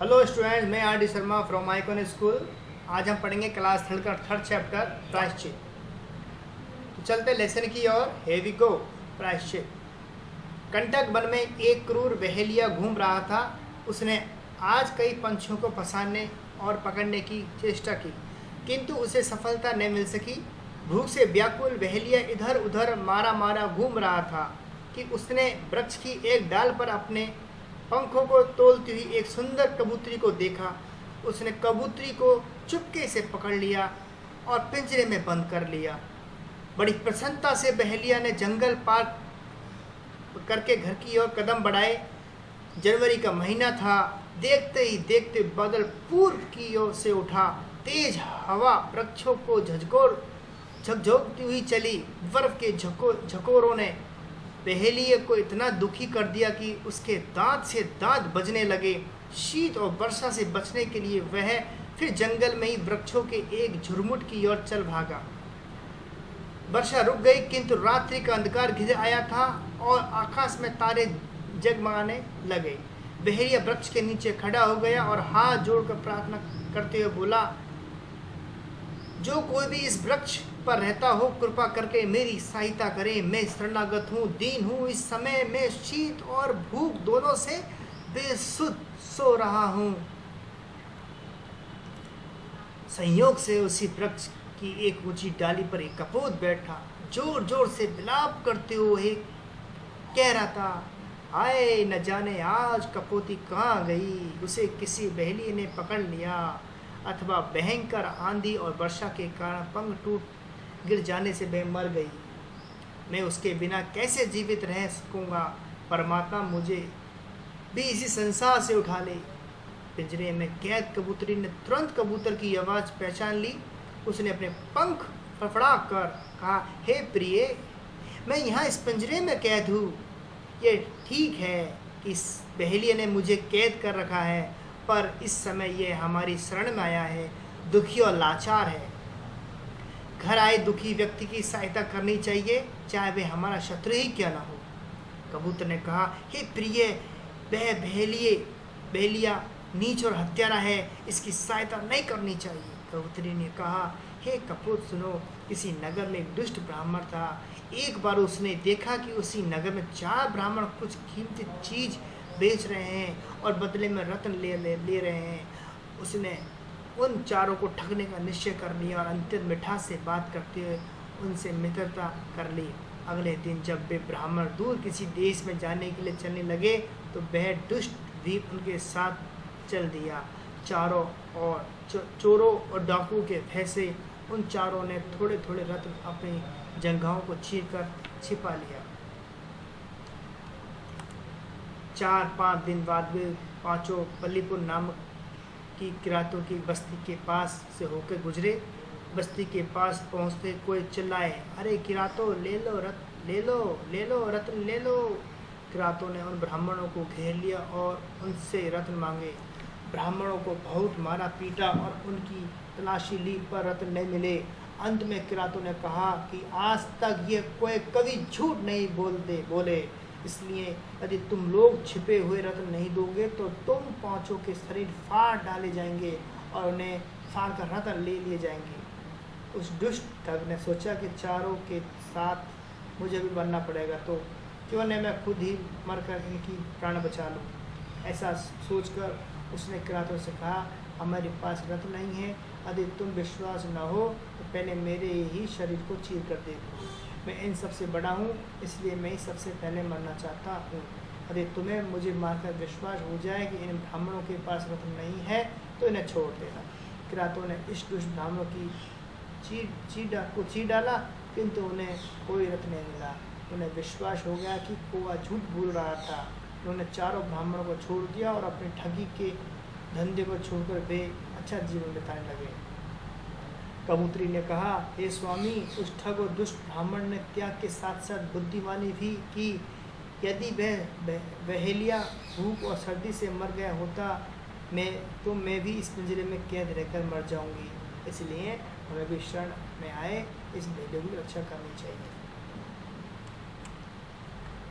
Hello students, मैं R D Sharma from icon school. आज हम पढ़ेंगे क्लास थर्ड का थर्ड चैप्टर प्रायश्चित। तो चलते लेसन की ओर। here we go। प्रायश्चित। कंटक वन में एक क्रूर बहेलिया घूम रहा था। उसने आज कई पंछियों को फंसाने और पकड़ने की चेष्टा की, किंतु उसे सफलता न मिल सकी। भूख से व्याकुल बहेलिया इधर उधर मारा मारा घूम रहा था कि उसने वृक्ष की एक डाल पर अपने पंखों को तोलती हुई एक सुंदर कबूतरी को देखा। उसने कबूतरी को चुपके से पकड़ लिया और पिंजरे में बंद कर लिया। बड़ी प्रसन्नता से बहेलिया ने जंगल पार करके घर की ओर कदम बढ़ाए। जनवरी का महीना था। देखते ही देखते बादल पूर्व की ओर से उठा। तेज हवा वृक्षों को झकझोरती हुई चली। बर्फ के झकोरों ने बहेलिए को इतना दुखी कर दिया कि उसके दांत से दांत बजने लगे। शीत और वर्षा से बचने के लिए वह फिर जंगल में ही वृक्षों के एक झुरमुट की ओर चल भागा। वर्षा रुक गई, किंतु रात्रि का अंधकार घिर आया था और आकाश में तारे जगमगाने लगे। बहेलिया वृक्ष के नीचे खड़ा हो गया और हाथ जोड़कर प्रार्थना करते हुए बोला, जो कोई भी इस वृक्ष पर रहता हो, कृपा करके मेरी सहायता करे। मैं शरणागत हूँ, दीन हूँ। इस समय मैं शीत और भूख दोनों से बेसुध सो रहा हूँ। संयोग से उसी वृक्ष की एक ऊंची डाली पर एक कपूत बैठा जोर जोर से विलाप करते हुए कह रहा था, हाय न जाने आज कपूती कहाँ गई। उसे किसी बहेलिए ने पकड़ लिया, अथवा भयंकर आंधी और वर्षा के कारण पंख टूट गिर जाने से वह मर गई। मैं उसके बिना कैसे जीवित रह सकूँगा। परमात्मा मुझे भी इसी संसार से उठा ले। पिंजरे में कैद कबूतरी ने तुरंत कबूतर की आवाज़ पहचान ली। उसने अपने पंख फड़फड़ा कर कहा, हे प्रिय, मैं यहाँ इस पिंजरे में कैद हूँ। ये ठीक है कि इस बहेलिए ने मुझे कैद कर रखा है, पर इस समय यह हमारी शरण में आया है, दुखी और लाचार है। घर आए दुखी व्यक्ति की सहायता करनी चाहिए, चाहे वह हमारा शत्रु ही क्यों ना हो। कबूतर ने कहा, हे प्रिय, वह बहेलिया नीच और हत्यारा है, इसकी सहायता नहीं करनी चाहिए। कबूतरी ने कहा, हे कपूत सुनो, किसी नगर में एक दुष्ट ब्राह्मण था। एक बार उसने देखा कि उसी नगर में 4 ब्राह्मण कुछ कीमती चीज बेच रहे हैं और बदले में रत्न ले रहे हैं। उसने उन चारों को ठगने का निश्चय कर लिया और अंतिम मिठास से बात करते हुए उनसे मित्रता कर ली। अगले दिन जब वे ब्राह्मण दूर किसी देश में जाने के लिए चलने लगे तो वह दुष्ट भी उनके साथ चल दिया। चारों और चोरों और डाकुओं के भय से उन चारों ने थोड़े थोड़े रत्न अपनी जंघाओं को चीरकर छिपा लिया। 4-5 दिन बाद वे पांचों पल्लीपुर नामक की किरातों की बस्ती के पास से होकर गुजरे। बस्ती के पास पहुंचते कोई चिल्लाए, अरे किरातों, ले लो रत्न, ले लो, ले लो रत्न, ले लो। किरातों ने उन ब्राह्मणों को घेर लिया और उनसे रत्न मांगे। ब्राह्मणों को बहुत मारा पीटा और उनकी तलाशी ली, पर रत्न नहीं मिले। अंत में किरातों ने कहा कि आज तक ये कोई कभी झूठ नहीं बोले, इसलिए यदि तुम लोग छिपे हुए रत्न नहीं दोगे तो तुम पांचों के शरीर फाड़ डाले जाएंगे और उन्हें फाड़ कर रत्न ले लिए जाएंगे। उस दुष्ट ठग ने सोचा कि चारों के साथ मुझे भी बनना पड़ेगा, तो क्यों न मैं खुद ही मरकर इनकी प्राण बचा लूँ। ऐसा सोचकर उसने किरातों से कहा, हमारे पास रत्न नहीं है। यदि तुम विश्वास न हो तो पहले मेरे ही शरीर को चीर कर देखो। मैं इन सबसे बड़ा हूँ, इसलिए मैं ही सबसे पहले मरना चाहता हूँ। यदि तुम्हें मुझे मारकर विश्वास हो जाए कि इन ब्राह्मणों के पास रत्न नहीं है तो इन्हें छोड़ देना। किरातों ने इस दुष्ट ब्राह्मणों की चीर डाला, किंतु उन्हें कोई रत्न नहीं मिला। उन्हें विश्वास हो गया कि कौवा झूठ बोल रहा था। उन्होंने चारों ब्राह्मणों को छोड़ दिया और अपनी ठगी के धंधे को छोड़कर वे अच्छा जीवन बिताने लगे। कबूतरी ने कहा, हे स्वामी, उस ठग और दुष्ट ब्राह्मण ने त्याग के साथ साथ बुद्धिमानी भी की। यदि वह बहेलिया भूख और सर्दी से मर गया होता मैं भी इस पिंजरे में कैद रहकर मर जाऊंगी। इसलिए हमें भी शरण में आए, इस बहेलिया की रक्षा करनी चाहिए।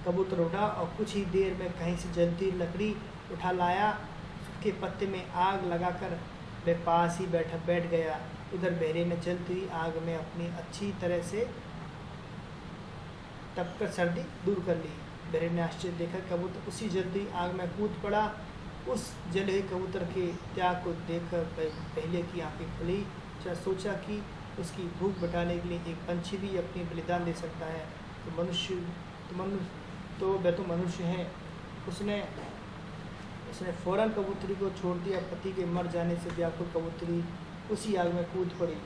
कबूतर उठा और कुछ ही देर में कहीं से जलती लकड़ी उठा लाया। के पत्ते में आग लगाकर वह पास ही बैठ गया। उधर बहरे ने जलती हुई आग में अपनी अच्छी तरह से तपकर सर्दी दूर कर ली। बहरे ने आश्चर्य देखा, कबूतर उसी जलती हुई आग में कूद पड़ा। उस जले हुए कबूतर के त्याग को देखकर पहले की आंखें खुली। सोचा कि उसकी भूख मिटाने के लिए एक पंछी भी अपनी बलिदान दे सकता है, तो वह तो मनुष्य है। उसने फौरन कबूतरी को छोड़ दिया। पति के मर जाने से व्याकुल कबूतरी उसी आग में कूद पड़ी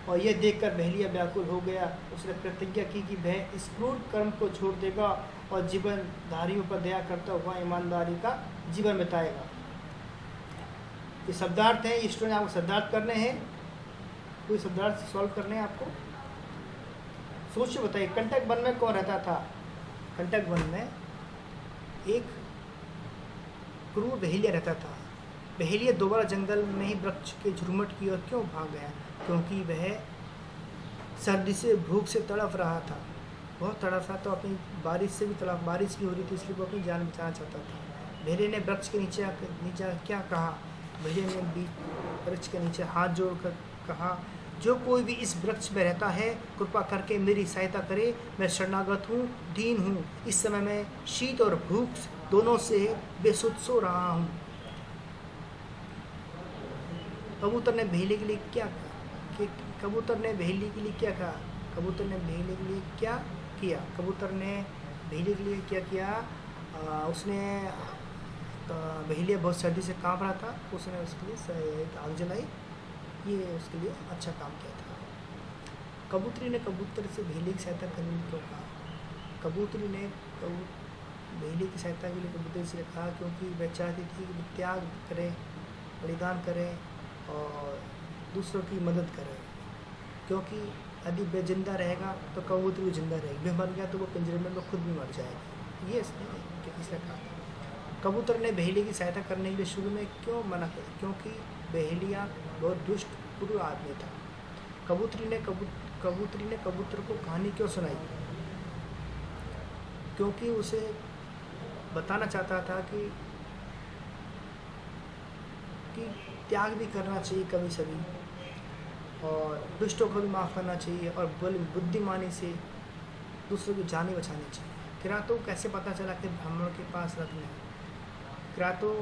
और यह देखकर बहेलिया व्याकुल हो गया। उसने प्रतिज्ञा की कि वह इस क्रूर कर्म को छोड़ देगा और जीवनधारियों पर दया करता हुआ ईमानदारी का जीवन बिताएगा। ये शब्दार्थ हैं, ये स्टूडेंट आपको शब्दार्थ करने हैं। कोई शब्दार्थ सॉल्व करने हैं आपको? सोचिए, बताइए, कंटक वन में कौन रहता था? कंटक वन में एक क्रूर बहेलिया रहता था। बहेलिया दोबारा जंगल में ही वृक्ष के झुरमुट की ओर क्यों भाग गया? क्योंकि वह सर्दी से भूख से तड़प रहा था, बहुत तड़प रहा था। अपनी बारिश भी हो रही थी, इसलिए वो अपनी जान बचाना चाहता था। बहेलिया ने वृक्ष के नीचे क्या कहा? बहेलिया ने वृक्ष के नीचे हाथ जोड़कर कहा, जो कोई भी इस वृक्ष में रहता है कृपा करके मेरी सहायता करे। मैं शरणागत हूँ, दीन हूँ। इस समय मैं शीत और भूख दोनों से बेसुध सो रहा हूँ। कबूतर ने बहेलिया के लिए क्या कहा? कबूतर ने बहेलिया के लिए क्या कहा? कबूतर ने बहेलिया के लिए क्या किया? कबूतर ने बहेलिया के लिए क्या किया? उसने बहेलिया बहुत सर्दी से काँप रहा था, उसने उसके लिए आग जलाई। ये उसके लिए अच्छा काम किया था। कबूतरी ने कबूतर से बहेलिया की सहायता करने को कहा। कबूतरी ने बहेलिया की सहायता के लिए कबूतर से कहा क्योंकि वह चाहती थी कि त्याग करें, बलिदान करें और दूसरों की मदद करें। क्योंकि यदि वह जिंदा रहेगा तो कबूतरी भी जिंदा रहेगी, वह मर गया तो वो पिंजरे में खुद भी मर जाएगी। ये इसने कहा। कबूतर ने बहेलिया की सहायता करने के लिए शुरू में क्यों मना किया? क्योंकि बहेलिया बहुत दुष्ट क्रूर आदमी था। कबूतरी ने कबूतर को कहानी क्यों सुनाई? क्योंकि उसे बताना चाहता था कि त्याग भी करना चाहिए कभी सभी, और दुष्टों को भी माफ़ करना चाहिए, और बुद्धिमानी से दूसरों की जानें बचानी चाहिए। किरातों को कैसे पता चला कि ब्राह्मण के पास रत्न है? किरातों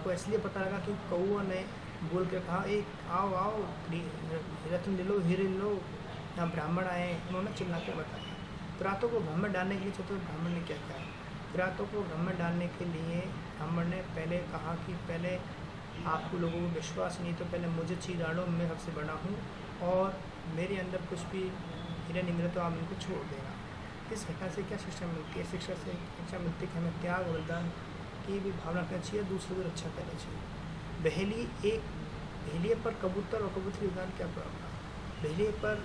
को इसलिए पता लगा कि कौआ ने बोल कर कहा, एक आओ रत्न ले लो, हीरे ले लो, यहाँ ब्राह्मण आए। उन्होंने चिल्ला कर बताया। किरातों को भ्रम में डालने के लिए तो ब्राह्मण ने क्या किया? किरातों को भ्रम में डालने के लिए ब्राह्मण ने पहले कहा कि पहले आपको लोगों को विश्वास नहीं, तो पहले मुझे चीज डालो, मैं सबसे बड़ा हूँ और मेरे अंदर कुछ भी हीरा नहीं मिला तो आप इनको छोड़ देना। इस घटना से क्या शिक्षा मिलती है? शिक्षा से शिक्षा मिलती है कि हमें त्याग और बलिदान की भी भावना करनी चाहिए, दूसरों की रक्षा करनी चाहिए। बहेलिए पर कबूतर और कबूतरी बलिदान क्या प्रभाव पड़ा? बहेलिए पर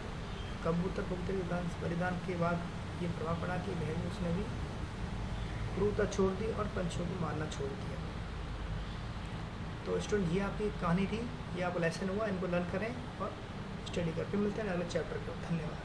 कबूतर कबूतरी बलिदान के बाद ये प्रभाव पड़ा कि बहेलिए उसने भी क्रूरता छोड़ दी और पंछियों को मारना छोड़ दिया। तो स्टूडेंट, ये आपकी कहानी थी, ये आपका लेसन हुआ। इनको लर्न करें और स्टडी करें। फिर मिलते हैं अगले चैप्टर को। धन्यवाद।